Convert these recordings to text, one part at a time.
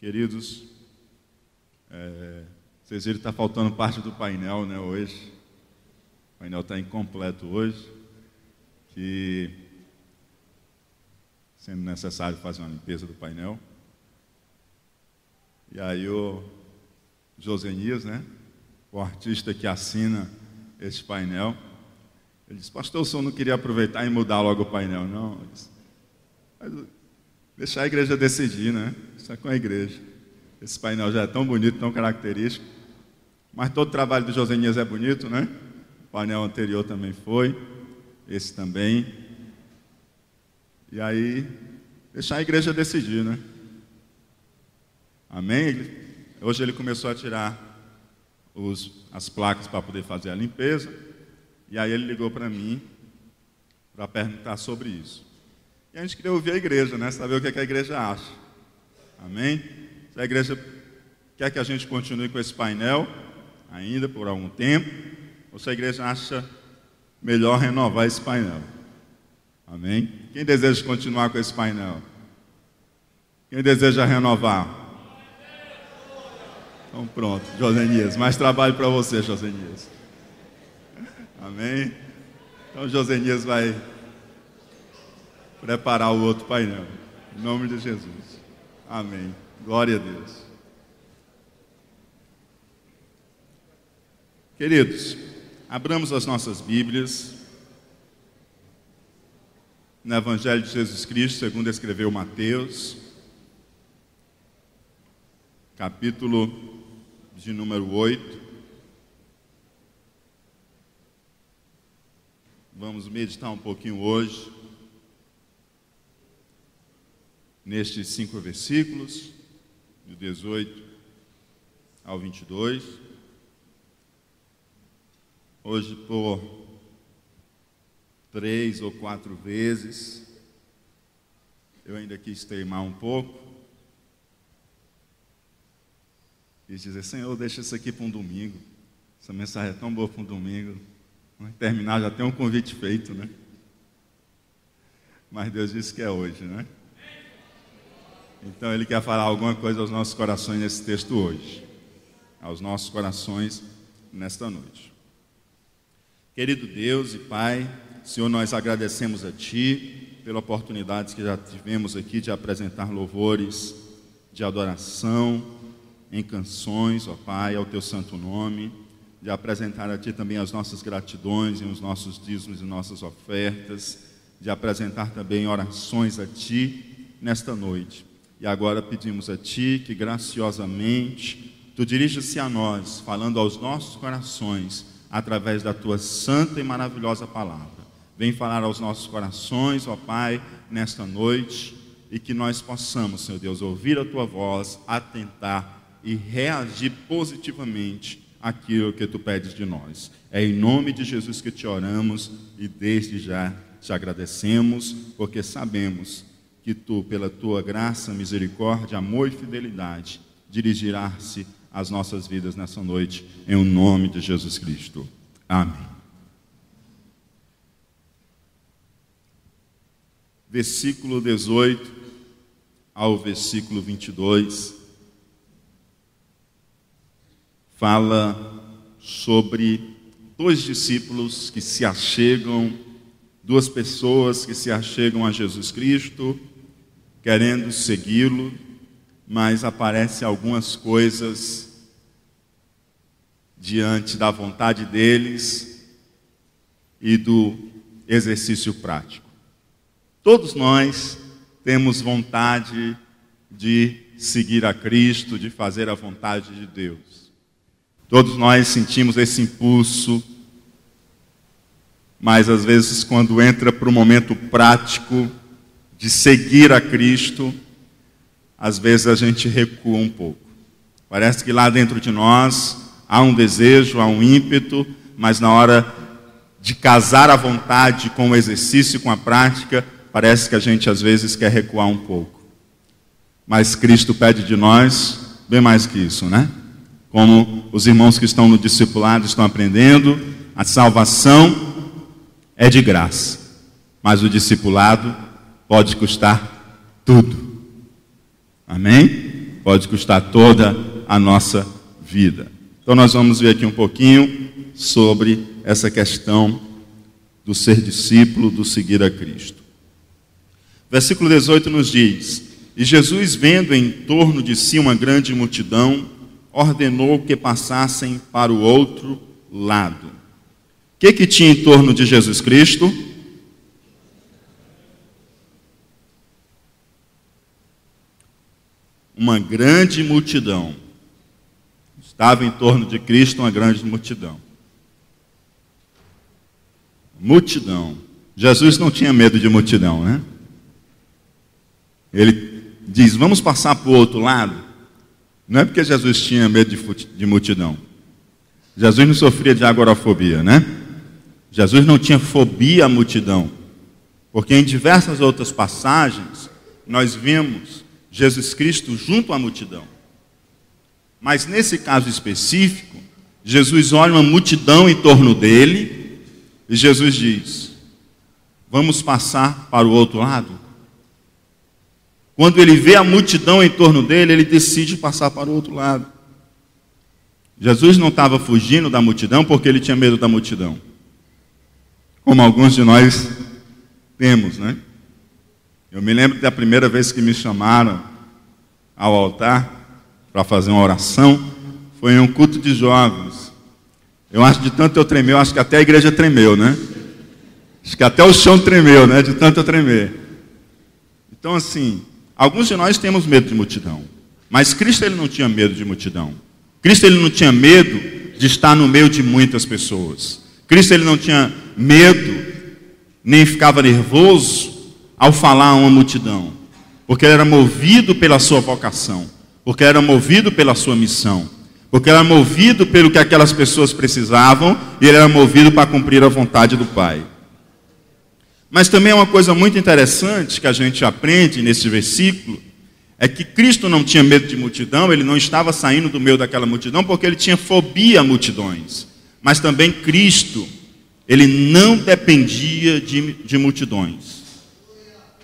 Queridos, vocês viram que está faltando parte do painel, né, hoje. O painel está incompleto hoje, que sendo necessário fazer uma limpeza do painel. E aí o Josenias, né, o artista que assina esse painel, ele disse: pastor, o senhor não queria aproveitar e mudar logo o painel? Não, eu disse, deixar a igreja decidir, né? Isso é com a igreja. Esse painel já é tão bonito, tão característico. Mas todo o trabalho do Josenias é bonito, né? O painel anterior também foi. Esse também. E aí, deixar a igreja decidir, né? Amém? Hoje ele começou a tirar as placas para poder fazer a limpeza. E aí ele ligou para mim para perguntar sobre isso. E a gente queria ouvir a igreja, né? Saber o que a igreja acha. Amém? Se a igreja quer que a gente continue com esse painel ainda por algum tempo, ou se a igreja acha melhor renovar esse painel. Amém? Quem deseja continuar com esse painel? Quem deseja renovar? Então pronto, Josenias, mais trabalho para você, Josenias. Amém? Então Josenias vai preparar o outro painel. Em nome de Jesus. Amém. Glória a Deus. Queridos, abramos as nossas Bíblias no Evangelho de Jesus Cristo, segundo escreveu Mateus, capítulo de número 8. Vamos meditar um pouquinho hoje nestes 5 versículos, do 18 ao 22. Hoje, por 3 ou 4 vezes, eu ainda quis teimar um pouco e dizer: Senhor, deixa isso aqui para um domingo. Essa mensagem é tão boa para um domingo. Vamos terminar, já tem um convite feito, né? Mas Deus disse que é hoje, né? Então Ele quer falar alguma coisa aos nossos corações nesse texto hoje, aos nossos corações nesta noite. Querido Deus e Pai, Senhor, nós agradecemos a Ti pela oportunidade que já tivemos aqui de apresentar louvores de adoração em canções, ó Pai, ao Teu santo nome, de apresentar a Ti também as nossas gratidões e os nossos dízimos e nossas ofertas, de apresentar também orações a Ti nesta noite. E agora pedimos a Ti que graciosamente Tu dirijas-se a nós, falando aos nossos corações, através da Tua santa e maravilhosa palavra. Vem falar aos nossos corações, ó Pai, nesta noite, e que nós possamos, Senhor Deus, ouvir a Tua voz, atentar e reagir positivamente àquilo que Tu pedes de nós. É em nome de Jesus que Te oramos e desde já Te agradecemos, porque sabemos que Tu, pela Tua graça, misericórdia, amor e fidelidade, dirigirás-se às nossas vidas nessa noite, em o nome de Jesus Cristo. Amém. Versículo 18 ao versículo 22 fala sobre 2 discípulos que se achegam, 2 pessoas que se achegam a Jesus Cristo, querendo segui-lo, mas aparecem algumas coisas diante da vontade deles e do exercício prático. Todos nós temos vontade de seguir a Cristo, de fazer a vontade de Deus. Todos nós sentimos esse impulso, mas às vezes quando entra para o momento prático de seguir a Cristo, às vezes a gente recua um pouco. Parece que lá dentro de nós há um desejo, há um ímpeto, mas na hora de casar a vontade com o exercício, com a prática, parece que a gente às vezes quer recuar um pouco. Mas Cristo pede de nós bem mais que isso, né? Como os irmãos que estão no discipulado estão aprendendo, a salvação é de graça, mas o discipulado pode custar tudo. Amém? pode custar toda a nossa vida. Então nós vamos ver aqui um pouquinho sobre essa questão do ser discípulo, do seguir a Cristo. Versículo 18 nos diz: E Jesus, vendo em torno de si uma grande multidão, ordenou que passassem para o outro lado. O que tinha em torno de Jesus Cristo? Uma grande multidão. Estava em torno de Cristo uma grande multidão. Multidão. Jesus não tinha medo de multidão, né? Ele diz: vamos passar para o outro lado. Não é porque Jesus tinha medo de multidão. Jesus não sofria de agorafobia, né? Jesus não tinha fobia à multidão. Porque em diversas outras passagens, nós vemos Jesus Cristo junto à multidão. Mas nesse caso específico, Jesus olha uma multidão em torno dele e Jesus diz: vamos passar para o outro lado. Quando ele vê a multidão em torno dele, ele decide passar para o outro lado. Jesus não estava fugindo da multidão porque ele tinha medo da multidão, como alguns de nós temos, né? Eu me lembro da primeira vez que me chamaram ao altar para fazer uma oração, foi em um culto de jovens. Eu acho que de tanto eu tremer, eu acho que até a igreja tremeu, né? Acho que até o chão tremeu, né? De tanto eu tremer. Então, assim, alguns de nós temos medo de multidão, mas Cristo ele não tinha medo de multidão. Cristo ele não tinha medo de estar no meio de muitas pessoas. Cristo ele não tinha medo, nem ficava nervoso ao falar a uma multidão, porque ele era movido pela sua vocação, porque ele era movido pela sua missão, porque ele era movido pelo que aquelas pessoas precisavam, e ele era movido para cumprir a vontade do Pai. Mas também é uma coisa muito interessante que a gente aprende nesse versículo, é que Cristo não tinha medo de multidão, ele não estava saindo do meio daquela multidão porque ele tinha fobia a multidões. Mas também Cristo, ele não dependia de multidões.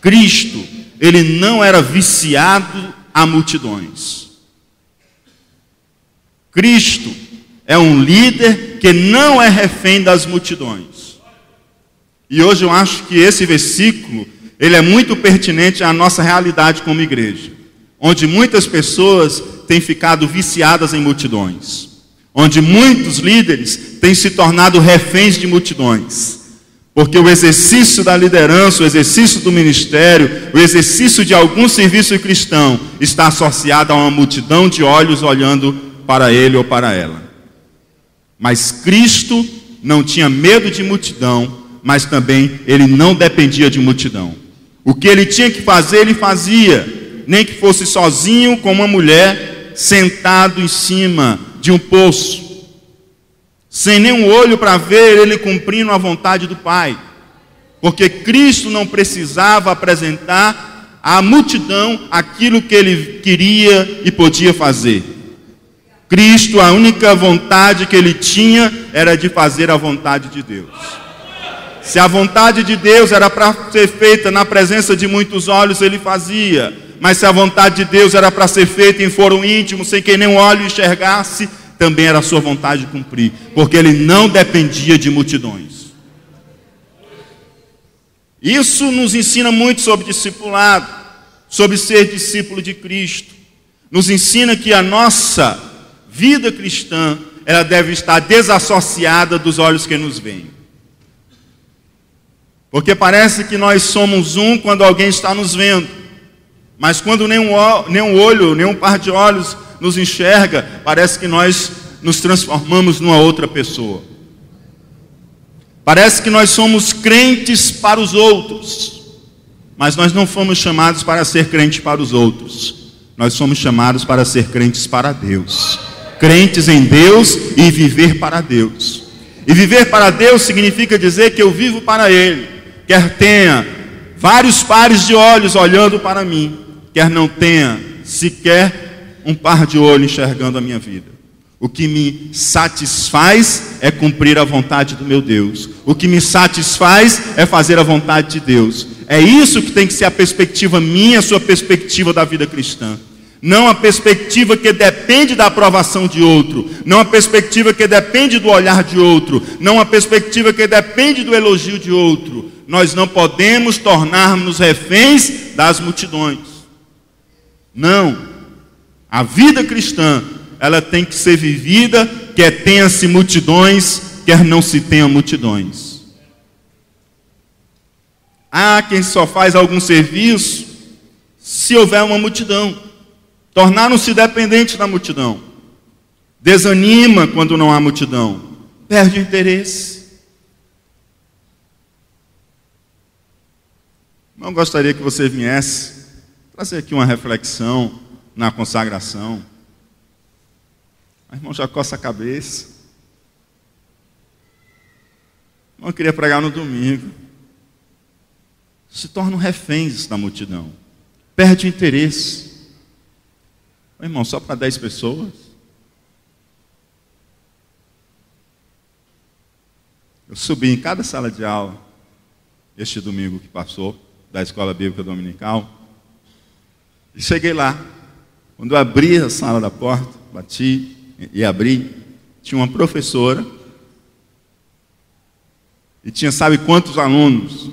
Cristo, ele não era viciado a multidões. Cristo é um líder que não é refém das multidões. E hoje eu acho que esse versículo, ele é muito pertinente à nossa realidade como igreja, onde muitas pessoas têm ficado viciadas em multidões, onde muitos líderes têm se tornado reféns de multidões, porque o exercício da liderança, o exercício do ministério, o exercício de algum serviço cristão está associado a uma multidão de olhos olhando para ele ou para ela. Mas Cristo não tinha medo de multidão, mas também ele não dependia de multidão. O que ele tinha que fazer, ele fazia, nem que fosse sozinho com uma mulher sentado em cima de um poço, sem nenhum olho para ver ele cumprindo a vontade do Pai, porque Cristo não precisava apresentar à multidão aquilo que ele queria e podia fazer. Cristo, a única vontade que ele tinha era de fazer a vontade de Deus. Se a vontade de Deus era para ser feita na presença de muitos olhos, ele fazia. Mas se a vontade de Deus era para ser feita em foro íntimo, sem que nenhum olho enxergasse, também era a sua vontade de cumprir, porque ele não dependia de multidões. Isso nos ensina muito sobre discipulado, sobre ser discípulo de Cristo. Nos ensina que a nossa vida cristã, ela deve estar desassociada dos olhos que nos veem. Porque parece que nós somos um quando alguém está nos vendo, mas quando nenhum olho, nenhum par de olhos nos enxerga, parece que nós nos transformamos numa outra pessoa. Parece que nós somos crentes para os outros, mas nós não fomos chamados para ser crentes para os outros. Nós somos chamados para ser crentes para Deus. Crentes em Deus e viver para Deus. E viver para Deus significa dizer que eu vivo para Ele. Quer tenha vários pares de olhos olhando para mim, quer não tenha sequer um par de olhos enxergando a minha vida. O que me satisfaz é cumprir a vontade do meu Deus. O que me satisfaz é fazer a vontade de Deus. É isso que tem que ser a perspectiva minha, a sua perspectiva da vida cristã. não uma perspectiva que depende da aprovação de outro, não uma perspectiva que depende do olhar de outro, não uma perspectiva que depende do elogio de outro. Nós não podemos tornar-nos reféns das multidões. Não. A vida cristã, ela tem que ser vivida, quer tenha-se multidões, quer não se tenha multidões. Há quem só faz algum serviço se houver uma multidão. Tornaram-se dependentes da multidão. Desanima quando não há multidão. Perde o interesse. Não gostaria que você viesse trazer aqui uma reflexão na consagração. O irmão já coça a cabeça. Não queria pregar no domingo. Se tornam reféns da multidão. Perde o interesse. Irmão, só para 10 pessoas? Eu subi em cada sala de aula, este domingo que passou, da Escola Bíblica Dominical, e cheguei lá. Quando eu abri a sala da porta, bati e abri, tinha uma professora, e tinha sabe quantos alunos?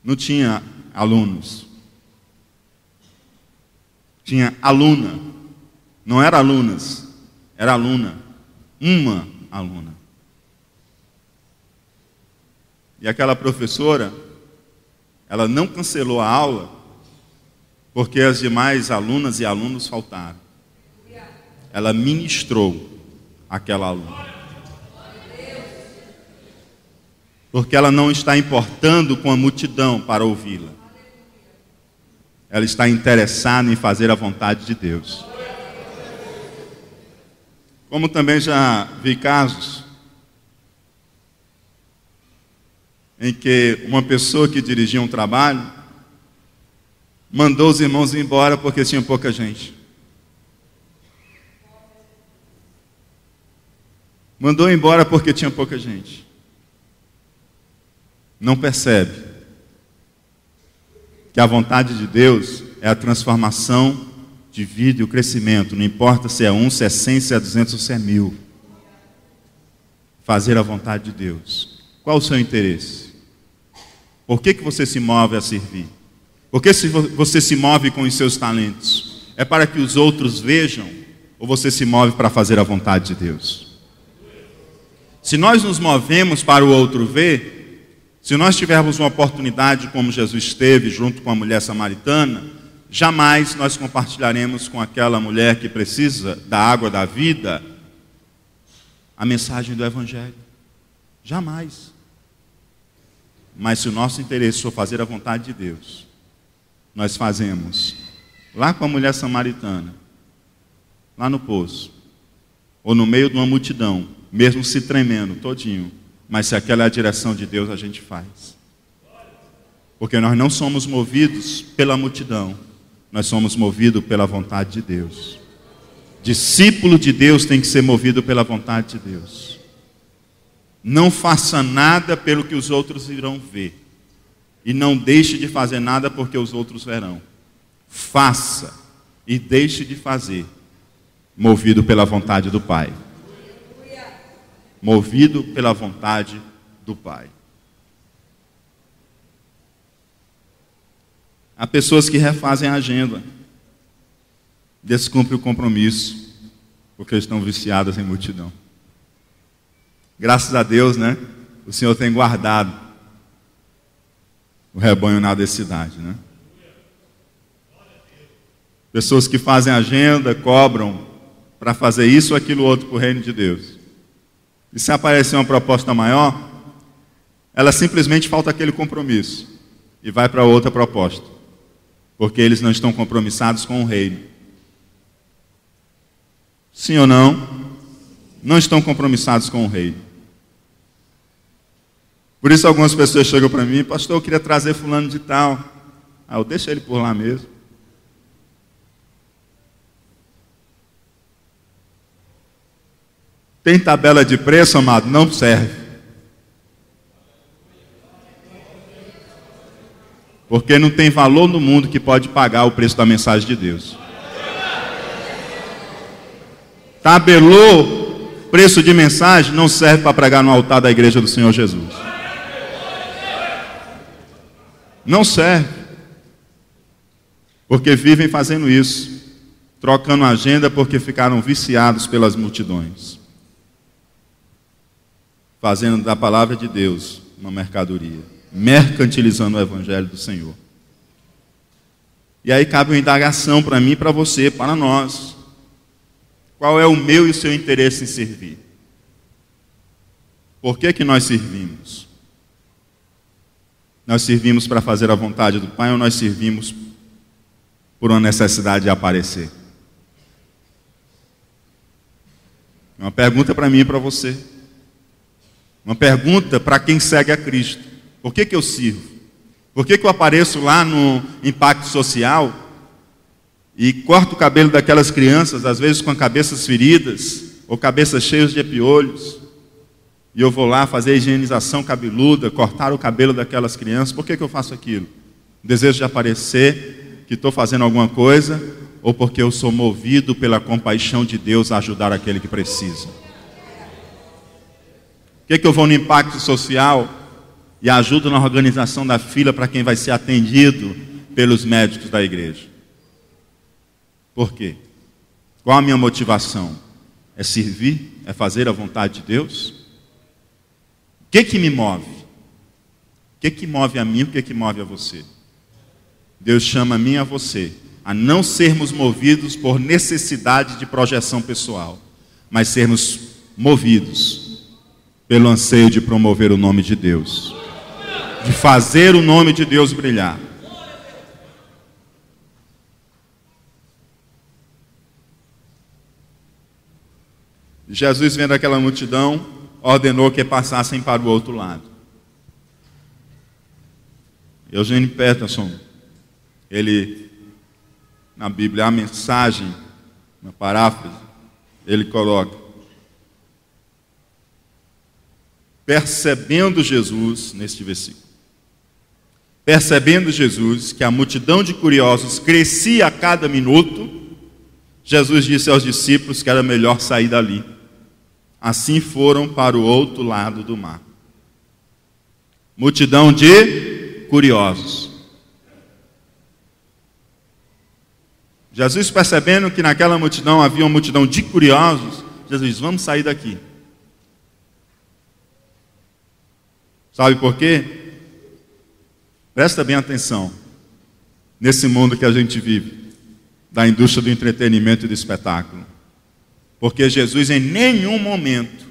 Não tinha alunos. Tinha aluna, não era alunas, era aluna, uma aluna. E aquela professora, ela não cancelou a aula, porque as demais alunas e alunos faltaram. Ela ministrou aquela aluna. Porque ela não está importando com a multidão para ouvi-la. Ela está interessada em fazer a vontade de Deus. Como também já vi casos em que uma pessoa que dirigia um trabalho mandou os irmãos embora porque tinha pouca gente. Mandou embora porque tinha pouca gente. Não percebe que a vontade de Deus é a transformação de vida e o crescimento. Não importa se é 1, se é 100, se é 200 ou se é 1000. Fazer a vontade de Deus. Qual o seu interesse? Por que você se move a servir? Por que você se move com os seus talentos? É para que os outros vejam? Ou você se move para fazer a vontade de Deus? Se nós nos movemos para o outro ver, se nós tivermos uma oportunidade como Jesus teve junto com a mulher samaritana, jamais nós compartilharemos com aquela mulher que precisa da água da vida a mensagem do Evangelho. Jamais. Mas se o nosso interesse for fazer a vontade de Deus, nós fazemos lá com a mulher samaritana, lá no poço, ou no meio de uma multidão, mesmo se tremendo todinho. Mas se aquela é a direção de Deus, a gente faz. Porque nós não somos movidos pela multidão. Nós somos movidos pela vontade de Deus. Discípulo de Deus tem que ser movido pela vontade de Deus. Não faça nada pelo que os outros irão ver. E não deixe de fazer nada porque os outros verão. Faça e deixe de fazer. Movido pela vontade do Pai. Movido pela vontade do Pai. Há pessoas que refazem a agenda, descumprem o compromisso, porque estão viciadas em multidão. Graças a Deus, né? O Senhor tem guardado o rebanho na cidade, né? Pessoas que fazem agenda, cobram para fazer isso ou aquilo outro para o reino de Deus. E se aparecer uma proposta maior, ela simplesmente falta aquele compromisso e vai para outra proposta, porque eles não estão compromissados com o reino. Sim ou não? Não estão compromissados com o reino. Por isso algumas pessoas chegam para mim: pastor, eu queria trazer fulano de tal. Eu deixo ele por lá mesmo. Tem tabela de preço, amado? Não serve. Porque não tem valor no mundo que pode pagar o preço da mensagem de Deus. Tabelou preço de mensagem, não serve para pregar no altar da igreja do Senhor Jesus. Não serve. Porque vivem fazendo isso, trocando agenda porque ficaram viciados pelas multidões, fazendo da palavra de Deus uma mercadoria, mercantilizando o evangelho do Senhor. E aí cabe uma indagação para mim, para você, para nós. Qual é o meu e o seu interesse em servir? Por que nós servimos? Nós servimos para fazer a vontade do Pai ou nós servimos por uma necessidade de aparecer? Uma pergunta para mim e para você. Uma pergunta para quem segue a Cristo. Por que eu sirvo? Por que eu apareço lá no Impacto Social e corto o cabelo daquelas crianças, às vezes com cabeças feridas ou cabeças cheias de piolhos, e eu vou lá fazer a higienização cabeluda, cortar o cabelo daquelas crianças? Por que eu faço aquilo? Desejo de aparecer, que estou fazendo alguma coisa, ou porque eu sou movido pela compaixão de Deus a ajudar aquele que precisa? Por que eu vou no Impacto Social e ajudo na organização da fila para quem vai ser atendido pelos médicos da igreja? Por quê? Qual a minha motivação? É servir? É fazer a vontade de Deus? O que me move? O que move a mim? O que move a você? Deus chama a mim e a você a não sermos movidos por necessidade de projeção pessoal, mas sermos movidos pelo anseio de promover o nome de Deus, de fazer o nome de Deus brilhar. Jesus, vendo aquela multidão, ordenou que passassem para o outro lado. Eugênio Peterson, ele, na Bíblia, a mensagem, na paráfrase, ele coloca: percebendo Jesus, neste versículo, percebendo Jesus que a multidão de curiosos crescia a cada minuto, Jesus disse aos discípulos que era melhor sair dali. Assim foram para o outro lado do mar. Multidão de curiosos. Jesus, percebendo que naquela multidão havia uma multidão de curiosos, Jesus disse: vamos sair daqui. Sabe por quê? Presta bem atenção. Nesse mundo que a gente vive, da indústria do entretenimento e do espetáculo. Porque Jesus em nenhum momento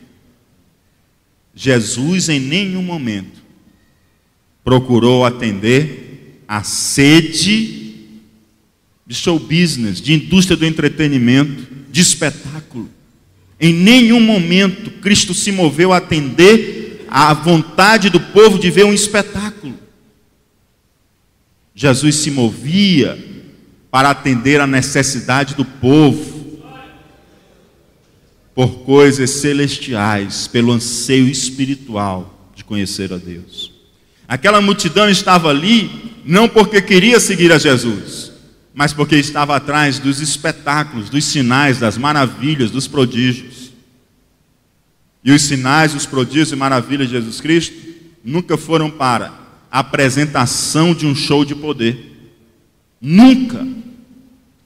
procurou atender a sede de show business, de indústria do entretenimento, de espetáculo. Em nenhum momento Cristo se moveu a atender a vontade do povo de ver um espetáculo. Jesus se movia para atender a necessidade do povo por coisas celestiais, pelo anseio espiritual de conhecer a Deus. Aquela multidão estava ali não porque queria seguir a Jesus, mas porque estava atrás dos espetáculos, dos sinais, das maravilhas, dos prodígios. E os sinais, os prodígios e maravilhas de Jesus Cristo nunca foram para a apresentação de um show de poder. Nunca.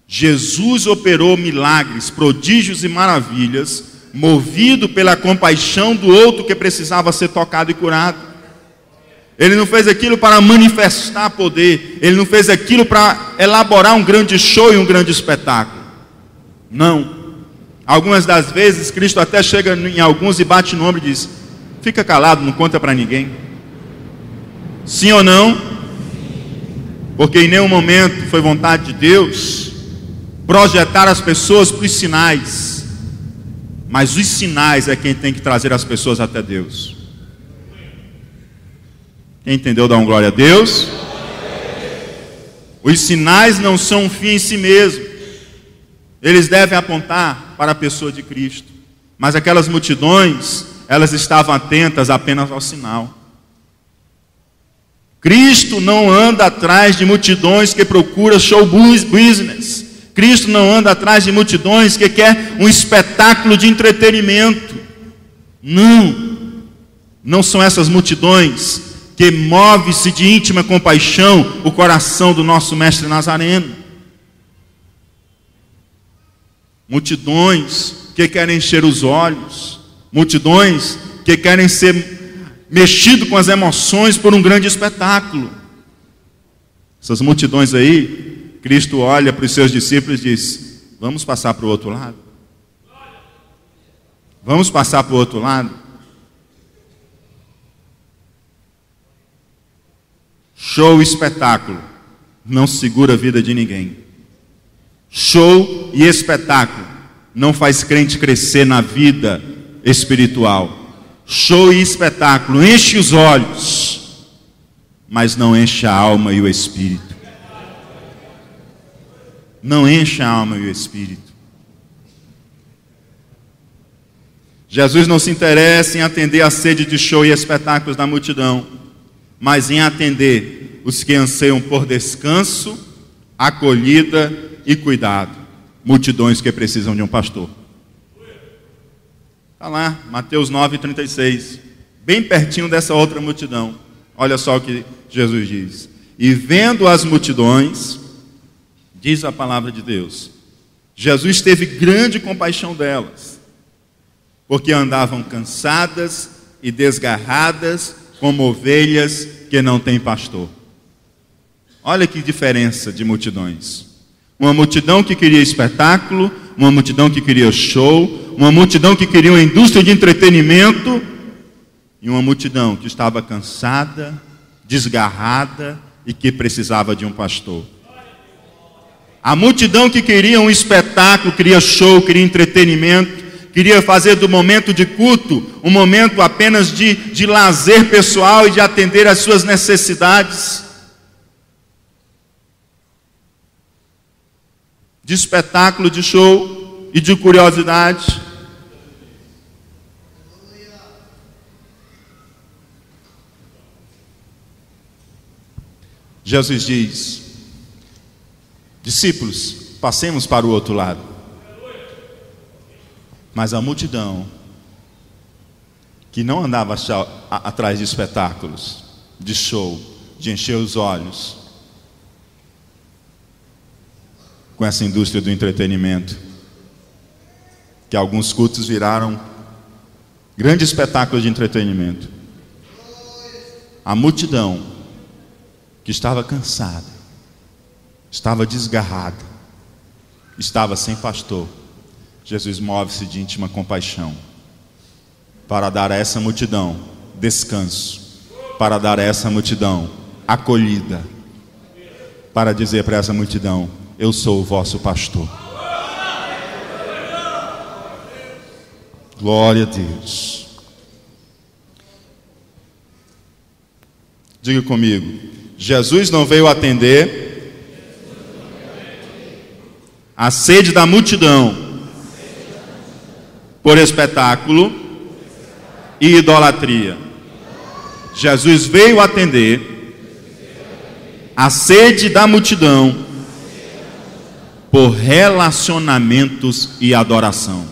Jesus operou milagres, prodígios e maravilhas, movido pela compaixão do outro que precisava ser tocado e curado. Ele não fez aquilo para manifestar poder, ele não fez aquilo para elaborar um grande show e um grande espetáculo. Não. Algumas das vezes Cristo até chega em alguns e bate no ombro e diz: fica calado, não conta para ninguém. Sim ou não? Porque em nenhum momento foi vontade de Deus projetar as pessoas para os sinais, mas os sinais é quem tem que trazer as pessoas até Deus. Quem entendeu, dá uma glória a Deus. Os sinais não são um fim em si mesmo, eles devem apontar para a pessoa de Cristo. Mas aquelas multidões, elas estavam atentas apenas ao sinal. Cristo não anda atrás de multidões que procuram show business. Cristo não anda atrás de multidões que quer um espetáculo de entretenimento. Não são essas multidões que move-se de íntima compaixão o coração do nosso mestre Nazareno. Multidões que querem encher os olhos, multidões que querem ser mexido com as emoções por um grande espetáculo. Essas multidões aí, Cristo olha para os seus discípulos e diz: vamos passar para o outro lado? Vamos passar para o outro lado? Show e espetáculo não segura a vida de ninguém. Show e espetáculo não faz crente crescer na vida espiritual. Show e espetáculo enche os olhos, mas não enche a alma e o espírito. Não enche a alma e o espírito. Jesus não se interessa em atender a sede de show e espetáculos da multidão, mas em atender os que anseiam por descanso, acolhida e cuidado. Multidões que precisam de um pastor. Está lá, Mateus 9:36, bem pertinho dessa outra multidão. Olha só o que Jesus diz: e vendo as multidões, diz a palavra de Deus, Jesus teve grande compaixão delas, porque andavam cansadas e desgarradas, como ovelhas que não têm pastor. Olha que diferença de multidões. Uma multidão que queria espetáculo, uma multidão que queria show, uma multidão que queria uma indústria de entretenimento, e uma multidão que estava cansada, desgarrada e que precisava de um pastor. A multidão que queria um espetáculo, queria show, queria entretenimento, queria fazer do momento de culto um momento apenas de lazer pessoal e de atender às suas necessidades, de espetáculo, de show e de curiosidade. Jesus diz: discípulos, passemos para o outro lado. Mas a multidão que não andava atrás de espetáculos, de show, de encher os olhos com essa indústria do entretenimento, que alguns cultos viraram grande espetáculo de entretenimento. A multidão que estava cansada, estava desgarrada, estava sem pastor, Jesus move-se de íntima compaixão para dar a essa multidão descanso, para dar a essa multidão acolhida, para dizer para essa multidão: eu sou o vosso pastor. Glória a Deus. Diga comigo: Jesus não veio atender a sede da multidão por espetáculo e idolatria. Jesus veio atender a sede da multidão por relacionamentos e adoração.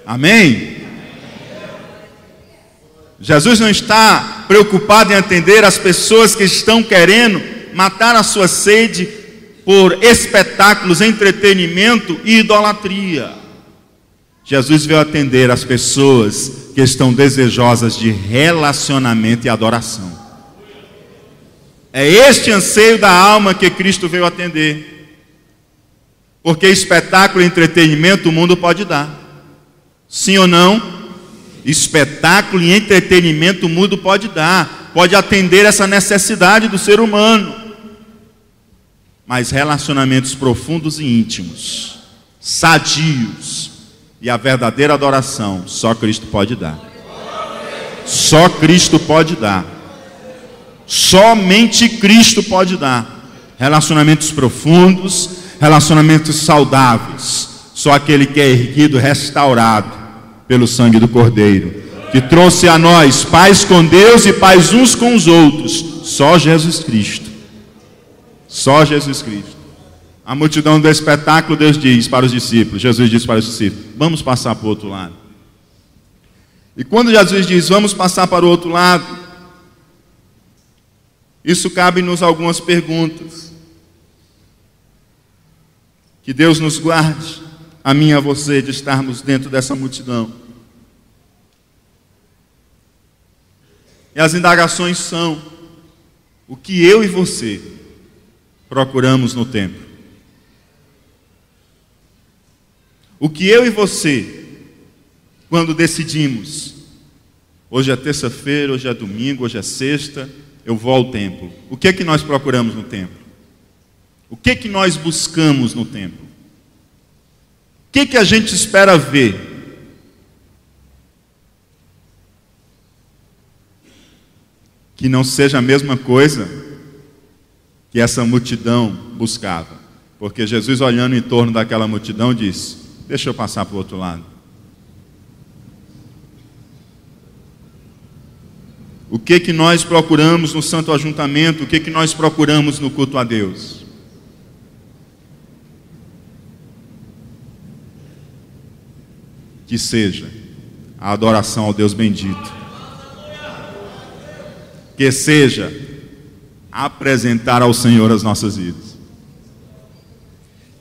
Amém? Jesus não está preocupado em atender as pessoas que estão querendo matar a sua sede por espetáculos, entretenimento e idolatria. Jesus veio atender as pessoas que estão desejosas de relacionamento e adoração. É este anseio da alma que Cristo veio atender. Porque espetáculo e entretenimento o mundo pode dar. Sim ou não? Espetáculo e entretenimento o mundo pode dar. Pode atender essa necessidade do ser humano. Mas relacionamentos profundos e íntimos, sadios, e a verdadeira adoração, só Cristo pode dar. Só Cristo pode dar. Somente Cristo pode dar. Relacionamentos profundos, relacionamentos saudáveis, só aquele que é erguido, restaurado pelo sangue do Cordeiro. que trouxe a nós paz com Deus e paz uns com os outros. Só Jesus Cristo. Só Jesus Cristo. A multidão do espetáculo, Deus diz para os discípulos, Jesus diz para os discípulos, vamos passar para o outro lado. E quando Jesus diz, vamos passar para o outro lado, isso cabe-nos algumas perguntas. Que Deus nos guarde, a mim e a você, de estarmos dentro dessa multidão. E as indagações são, o que eu e você procuramos no templo? O que eu e você, quando decidimos, hoje é terça-feira, hoje é domingo, hoje é sexta, eu vou ao templo. O que é que nós procuramos no templo? O que é que nós buscamos no templo? O que é que a gente espera ver? Que não seja a mesma coisa que essa multidão buscava. Porque Jesus, olhando em torno daquela multidão, disse, deixa eu passar para o outro lado. O que que nós procuramos no Santo Ajuntamento? O que que nós procuramos no culto a Deus? Que seja a adoração ao Deus bendito. Que seja apresentar ao Senhor as nossas vidas.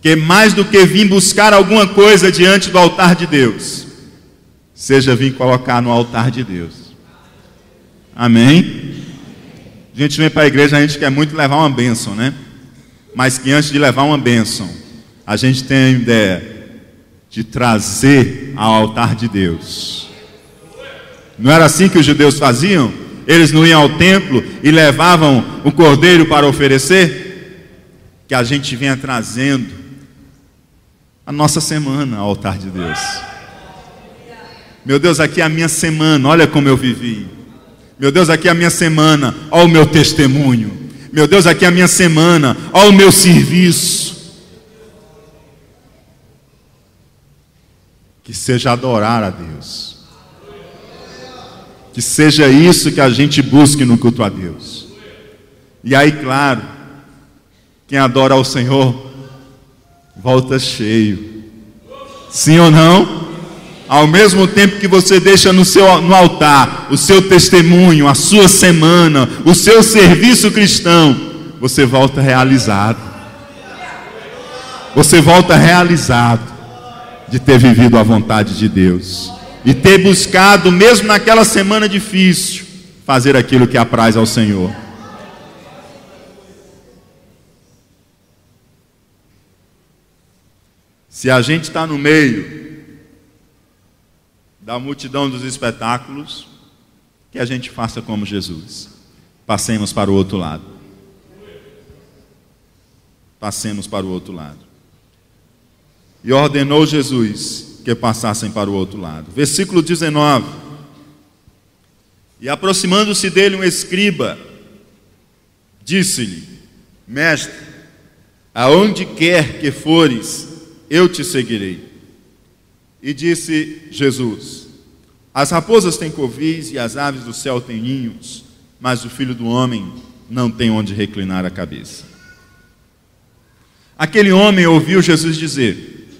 Que mais do que vir buscar alguma coisa diante do altar de Deus, seja vir colocar no altar de Deus. Amém? A gente vem para a igreja, a gente quer muito levar uma bênção, né? Mas que antes de levar uma bênção, a gente tem a ideia de trazer ao altar de Deus. Não era assim que os judeus faziam? Eles não iam ao templo e levavam o cordeiro para oferecer? Que a gente venha trazendo a nossa semana ao altar de Deus. Meu Deus, aqui é a minha semana, olha como eu vivi. Meu Deus, aqui é a minha semana, olha o meu testemunho. Meu Deus, aqui é a minha semana, olha o meu serviço. Que seja adorar a Deus. Que seja isso que a gente busque no culto a Deus. E aí, claro, quem adora ao Senhor volta cheio. Sim ou não? Ao mesmo tempo que você deixa no altar o seu testemunho, a sua semana, o seu serviço cristão, você volta realizado. Você volta realizado de ter vivido a vontade de Deus e ter buscado, mesmo naquela semana difícil, fazer aquilo que apraz ao Senhor. Se a gente está no meio da multidão dos espetáculos, que a gente faça como Jesus. Passemos para o outro lado. Passemos para o outro lado. E ordenou Jesus que passassem para o outro lado. Versículo 19. E aproximando-se dele um escriba, disse-lhe, mestre, aonde quer que fores, eu te seguirei. E disse Jesus, as raposas têm covis e as aves do céu têm ninhos, mas o Filho do Homem não tem onde reclinar a cabeça. Aquele homem ouviu Jesus dizer,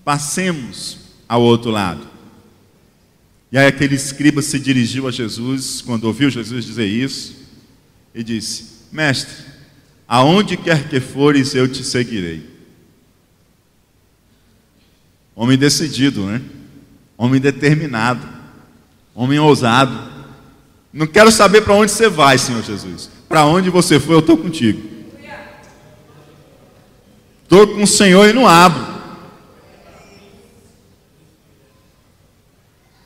passemos ao outro lado. E aí aquele escriba se dirigiu a Jesus, quando ouviu Jesus dizer isso, e disse, mestre, aonde quer que fores, eu te seguirei. Homem decidido, né? Homem determinado, homem ousado. Não quero saber para onde você vai, Senhor Jesus. Para onde você for, eu estou contigo. Estou com o Senhor e não abro.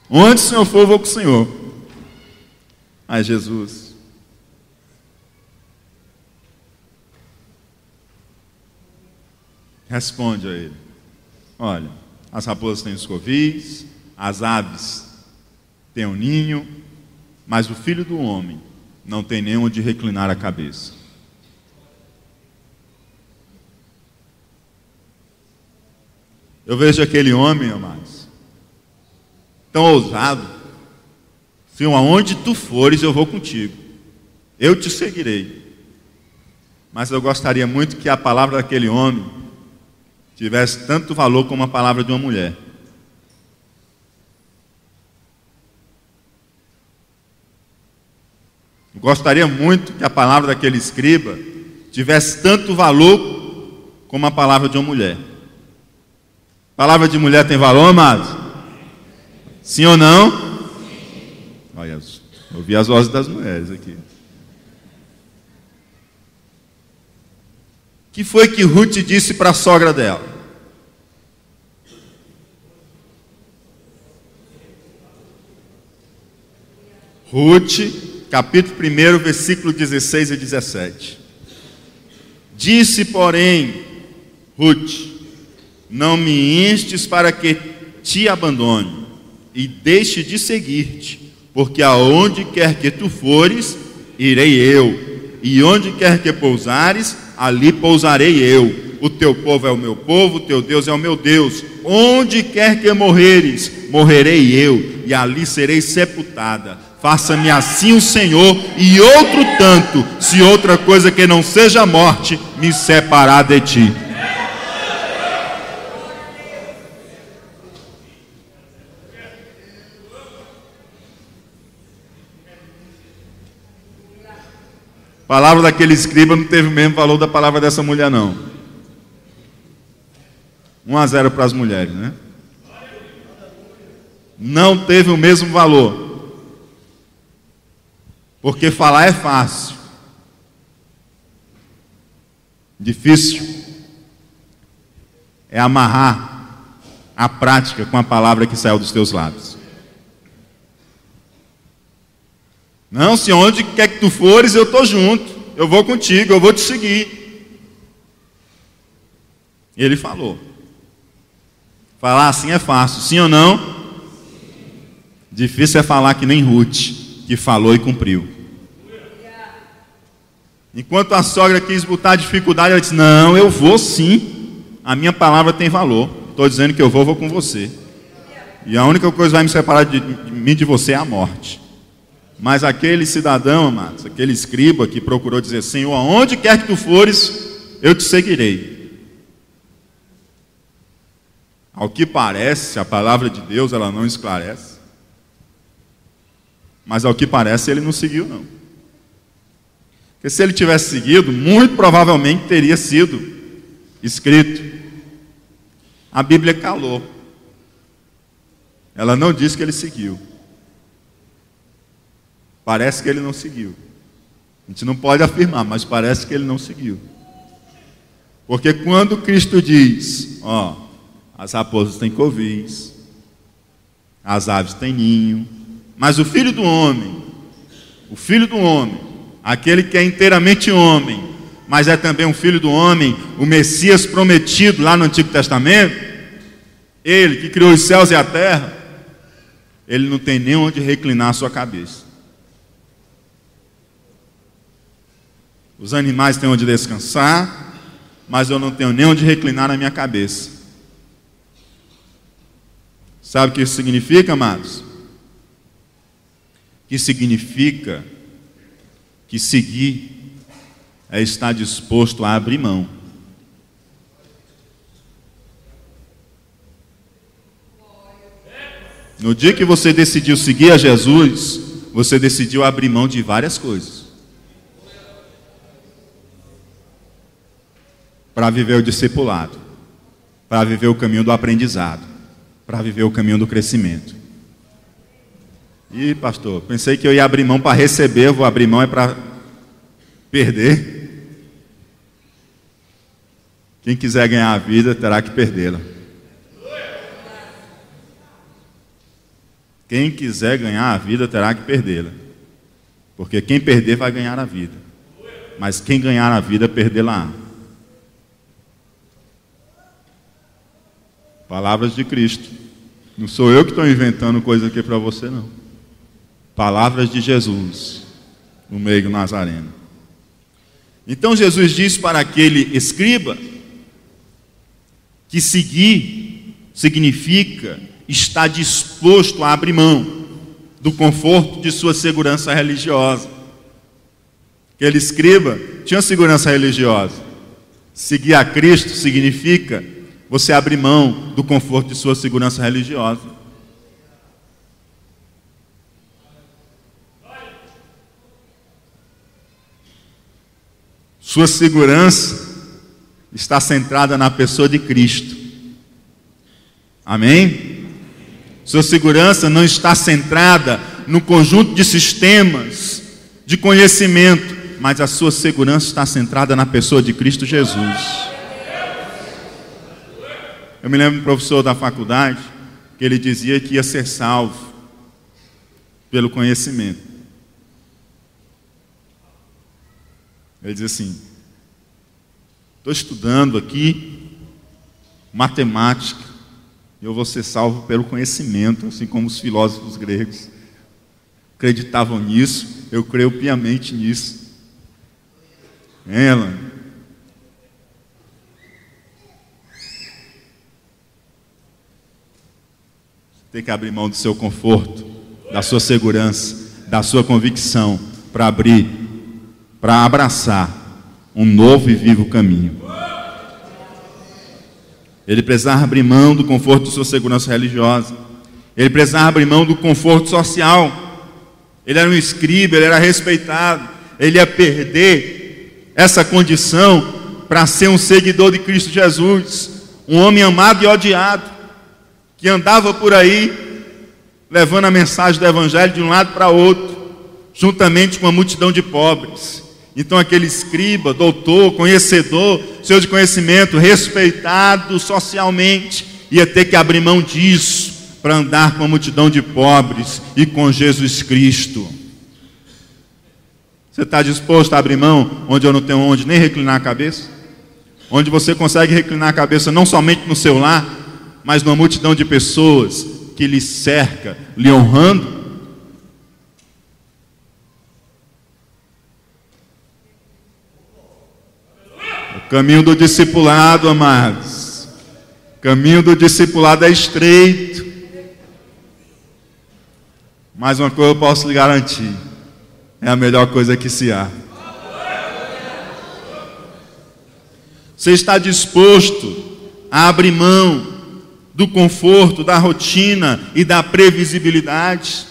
Onde o Senhor for, eu vou com o Senhor. Mas Jesus responde a ele, olha, as raposas têm os covis, as aves têm um ninho, mas o Filho do Homem não tem nem onde reclinar a cabeça. Eu vejo aquele homem, amados, tão ousado, Senhor, aonde tu fores, eu vou contigo. Eu te seguirei. Mas eu gostaria muito que a palavra daquele homem tivesse tanto valor como a palavra de uma mulher. Eu gostaria muito que a palavra daquele escriba tivesse tanto valor como a palavra de uma mulher. Palavra de mulher tem valor, amados? Sim ou não? Olha, ouvi as vozes das mulheres aqui. O que foi que Ruth disse para a sogra dela? Ruth, capítulo 1, versículo 16 e 17. Disse, porém, Ruth: não me instes para que te abandone e deixe de seguir-te, porque aonde quer que tu fores, irei eu, e onde quer que pousares, ali pousarei eu. O teu povo é o meu povo, o teu Deus é o meu Deus. Onde quer que morreres, morrerei eu, e ali serei sepultada. Faça-me assim o Senhor, e outro tanto, se outra coisa que não seja a morte me separar de ti. A palavra daquele escriba não teve o mesmo valor da palavra dessa mulher, não. 1-0 para as mulheres, né? Não teve o mesmo valor. Porque falar é fácil. Difícil é amarrar a prática com a palavra que saiu dos teus lábios. Não, se onde quer que tu fores, eu estou junto. Eu vou contigo, eu vou te seguir. Ele falou. Falar assim é fácil, sim ou não? Difícil é falar que nem Ruth, que falou e cumpriu. Enquanto a sogra quis botar dificuldade, ela disse: não, eu vou sim. A minha palavra tem valor. Estou dizendo que eu vou com você. E a única coisa que vai me separar de mim de você é a morte. Mas aquele cidadão, amados, aquele escriba que procurou dizer: Senhor, aonde quer que tu fores, eu te seguirei. Ao que parece, a palavra de Deus, ela não esclarece. Mas ao que parece, ele não seguiu, não. Porque se ele tivesse seguido, muito provavelmente teria sido escrito. A Bíblia calou. Ela não diz que ele seguiu. Parece que ele não seguiu. A gente não pode afirmar, mas parece que ele não seguiu. Porque quando Cristo diz, ó, as raposas têm covis, as aves têm ninho, mas o Filho do Homem, aquele que é inteiramente homem, mas é também um Filho do Homem, o Messias prometido lá no Antigo Testamento, ele que criou os céus e a terra, ele não tem nem onde reclinar a sua cabeça. Os animais têm onde descansar, mas eu não tenho nem onde reclinar a minha cabeça. Sabe o que isso significa, amados? Que significa que seguir é estar disposto a abrir mão. No dia que você decidiu seguir a Jesus, você decidiu abrir mão de várias coisas. Para viver o discipulado, para viver o caminho do aprendizado, para viver o caminho do crescimento. Ih, pastor, pensei que eu ia abrir mão para receber, eu vou abrir mão é para perder. Quem quiser ganhar a vida terá que perdê-la. Quem quiser ganhar a vida terá que perdê-la. Porque quem perder vai ganhar a vida. Mas quem ganhar a vida, perdê-la. Palavras de Cristo. Não sou eu que estou inventando coisa aqui para você, não. Palavras de Jesus, no meio nazareno. Então Jesus disse para aquele escriba que seguir significa estar disposto a abrir mão. do conforto de sua segurança religiosa. Aquele escriba tinha segurança religiosa. Seguir a Cristo significa você abrir mão do conforto de sua segurança religiosa. Sua segurança está centrada na pessoa de Cristo. Amém? Sua segurança não está centrada no conjunto de sistemas de conhecimento, mas a sua segurança está centrada na pessoa de Cristo Jesus. Eu me lembro do professor da faculdade, que ele dizia que ia ser salvo pelo conhecimento. Ele dizia assim: estou estudando aqui matemática, e eu vou ser salvo pelo conhecimento, assim como os filósofos gregos acreditavam nisso. Eu creio piamente nisso. Ela tem que abrir mão do seu conforto, da sua segurança, da sua convicção, para abraçar um novo e vivo caminho. Ele precisava abrir mão do conforto de sua segurança religiosa. Ele precisava abrir mão do conforto social. Ele era um escriba, ele era respeitado. Ele ia perder essa condição para ser um seguidor de Cristo Jesus, um homem amado e odiado, que andava por aí levando a mensagem do Evangelho de um lado para outro, juntamente com uma multidão de pobres. Então aquele escriba, doutor, conhecedor, senhor de conhecimento, respeitado socialmente, ia ter que abrir mão disso para andar com a multidão de pobres e com Jesus Cristo. Você está disposto a abrir mão onde eu não tenho onde nem reclinar a cabeça? Onde você consegue reclinar a cabeça não somente no seu lar, mas numa multidão de pessoas que lhe cerca, lhe honrando? O caminho do discipulado, amados, o caminho do discipulado é estreito. Mas uma coisa eu posso lhe garantir: é a melhor coisa que se há. Você está disposto a abrir mão do conforto, da rotina e da previsibilidade?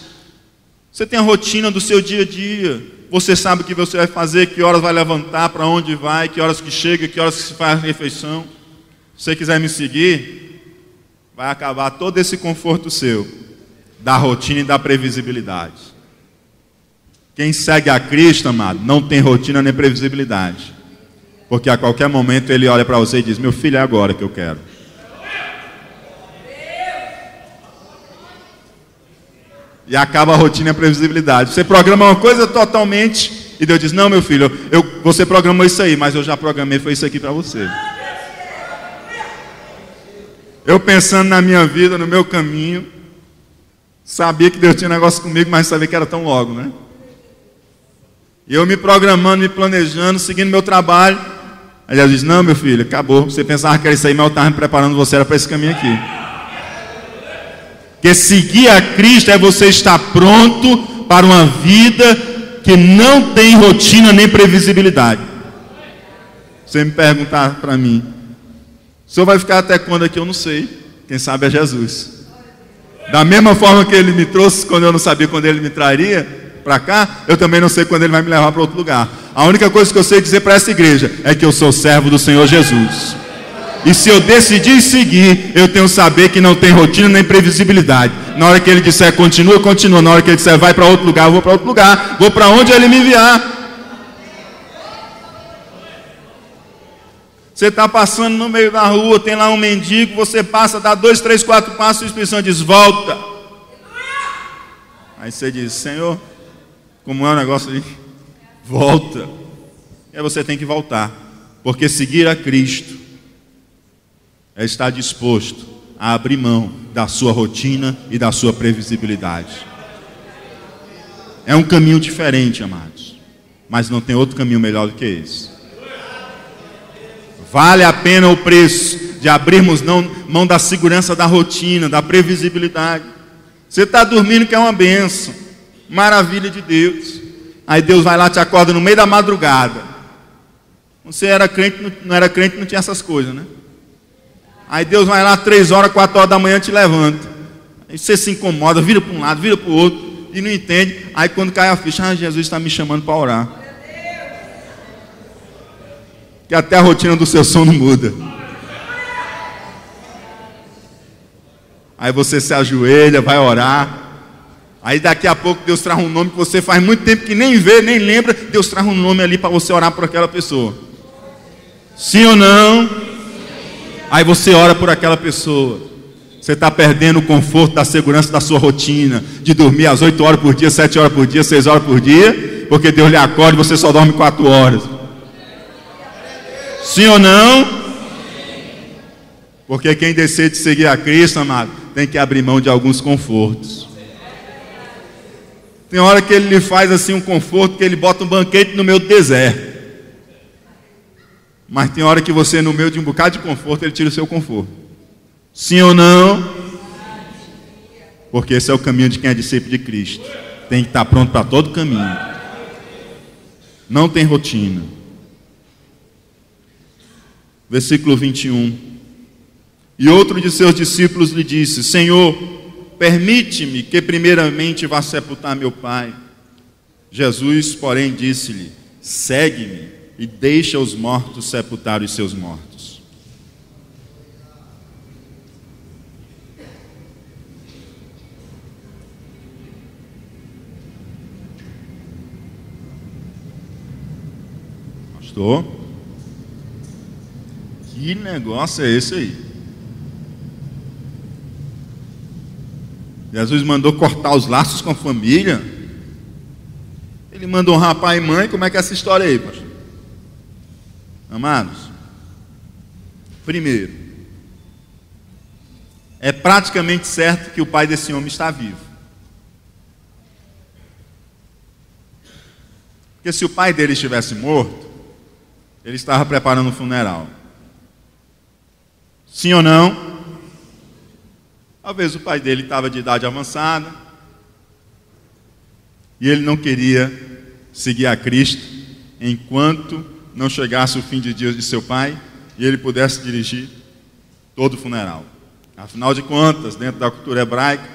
Você tem a rotina do seu dia a dia. Você sabe o que você vai fazer, que horas vai levantar, para onde vai, que horas que chega, que horas que se faz a refeição. Se você quiser me seguir, vai acabar todo esse conforto seu, da rotina e da previsibilidade. Quem segue a Cristo, amado, não tem rotina nem previsibilidade. Porque a qualquer momento ele olha para você e diz: meu filho, é agora que eu quero. E acaba a rotina e a previsibilidade. Você programa uma coisa totalmente, e Deus diz: não, meu filho, você programou isso aí, mas eu já programei, foi isso aqui para você. Eu pensando na minha vida, no meu caminho, sabia que Deus tinha um negócio comigo, mas sabia que era tão logo, né? E eu me programando, me planejando, seguindo meu trabalho. Aí Deus diz: não, meu filho, acabou. Você pensava que era isso aí, mas eu estava me preparando você era para esse caminho aqui. Porque seguir a Cristo é você estar pronto para uma vida que não tem rotina nem previsibilidade. Você me perguntar para mim: o senhor vai ficar até quando aqui? Eu não sei. Quem sabe é Jesus. Da mesma forma que ele me trouxe quando eu não sabia quando ele me traria para cá, eu também não sei quando ele vai me levar para outro lugar. A única coisa que eu sei dizer para essa igreja é que eu sou servo do Senhor Jesus. E se eu decidir seguir, eu tenho que saber que não tem rotina nem previsibilidade. Na hora que ele disser continua, continua. Na hora que ele disser vai para outro lugar, eu vou para outro lugar. Vou para onde ele me enviar. Você está passando no meio da rua, tem lá um mendigo, você passa, dá 2, 3, 4 passos, e o Espírito Santo diz: volta. Aí você diz: Senhor, como é o negócio ali? Volta. E aí você tem que voltar. Porque seguir a Cristo é estar disposto a abrir mão da sua rotina e da sua previsibilidade. É um caminho diferente, amados, mas não tem outro caminho melhor do que esse. Vale a pena o preço de abrirmos mão da segurança da rotina, da previsibilidade. Você está dormindo, que é uma bênção, maravilha de Deus. Aí Deus vai lá, te acorda no meio da madrugada. Você era crente, não era crente, não tinha essas coisas, né? Aí Deus vai lá 3 horas, 4 horas da manhã, te levanta. Aí você se incomoda, vira para um lado, vira para o outro, e não entende. Aí quando cai a ficha, Jesus está me chamando para orar. Que até a rotina do seu sono muda. Aí você se ajoelha, vai orar. Aí daqui a pouco Deus traz um nome que você faz muito tempo que nem vê, nem lembra. Deus traz um nome ali para você orar por aquela pessoa. Sim ou não? Aí você ora por aquela pessoa. Você está perdendo o conforto da segurança da sua rotina, de dormir às 8 horas por dia, 7 horas por dia, 6 horas por dia, porque Deus lhe acorda e você só dorme 4 horas. Sim ou não? Porque quem decide seguir a Cristo, amado, tem que abrir mão de alguns confortos. Tem hora que Ele lhe faz assim um conforto, que Ele bota um banquete no meio do deserto. Mas tem hora que você, no meio de um bocado de conforto, Ele tira o seu conforto. Sim ou não? Porque esse é o caminho de quem é discípulo de Cristo. Tem que estar pronto para todo caminho. Não tem rotina. Versículo 21. E outro de seus discípulos lhe disse: Senhor, permite-me que primeiramente vá sepultar meu pai. Jesus, porém, disse-lhe: segue-me e deixa os mortos sepultar os seus mortos. Pastor, que negócio é esse aí? Jesus mandou cortar os laços com a família. Ele mandou honrar pai e mãe. Como é que é essa história aí, pastor? Amados, primeiro, é praticamente certo que o pai desse homem está vivo. Porque se o pai dele estivesse morto, ele estava preparando um funeral. Sim ou não? Talvez o pai dele estava de idade avançada e ele não queria seguir a Cristo enquanto não chegasse o fim de dias de seu pai e ele pudesse dirigir todo o funeral. Afinal de contas, dentro da cultura hebraica,